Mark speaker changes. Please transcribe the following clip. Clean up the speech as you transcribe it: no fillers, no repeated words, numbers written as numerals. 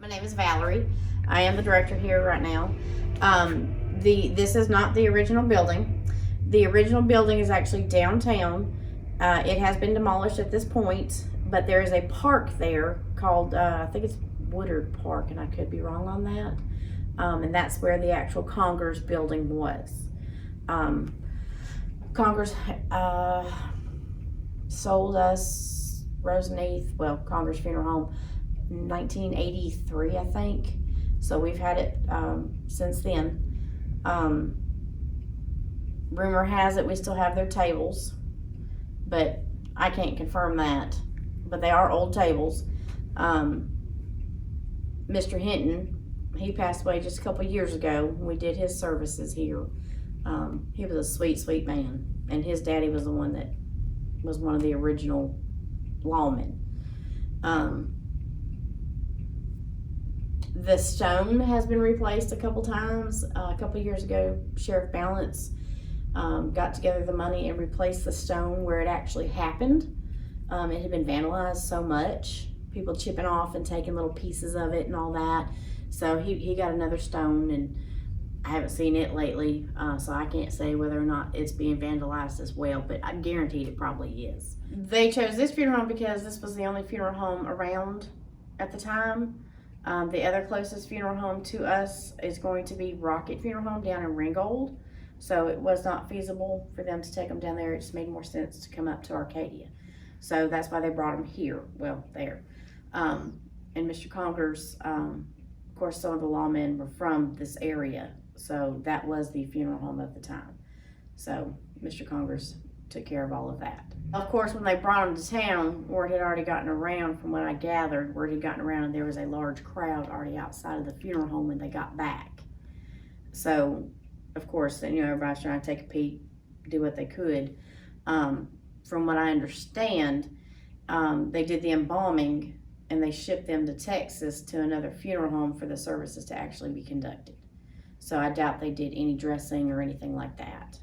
Speaker 1: My name is Valerie. I am the director here right now. This is not the original building. The original building is actually downtown. It has been demolished at this point, but there is a park there called, I think it's Woodard Park, and I could be wrong on that. And that's where the actual Congress building was. Congress sold us Roseneath, well, Congress Funeral Home, 1983, I think. So we've had it since then. Rumor has it we still have their tables, but I can't confirm that. But they are old tables. Mr. Hinton, he passed away just a couple years ago. We did his services here. He was a sweet, sweet man, and his daddy was the one that was one of the original lawmen. The stone has been replaced a couple times. A couple years ago, Sheriff Balance got together the money and replaced the stone where it actually happened. It had been vandalized so much, people chipping off and taking little pieces of it and all that. So he got another stone, and I haven't seen it lately, so I can't say whether or not it's being vandalized as well, but I guarantee it probably is. They chose this funeral home because this was the only funeral home around at the time. The other closest funeral home to us is going to be Rocket Funeral Home down in Ringgold. So it was not feasible for them to take them down there. It just made more sense to come up to Arcadia. So that's why they brought them here, well, there. And Mr. Conger's, of course, some of the lawmen were from this area. So that was the funeral home at the time. So Mr. Conger's took care of all of that. Of course, when they brought him to town, word had already gotten around, from what I gathered, word had gotten around and there was a large crowd already outside of the funeral home when they got back. So, of course, everybody's trying to take a peek, do what they could. From what I understand, they did the embalming and they shipped them to Texas to another funeral home for the services to actually be conducted. So I doubt they did any dressing or anything like that.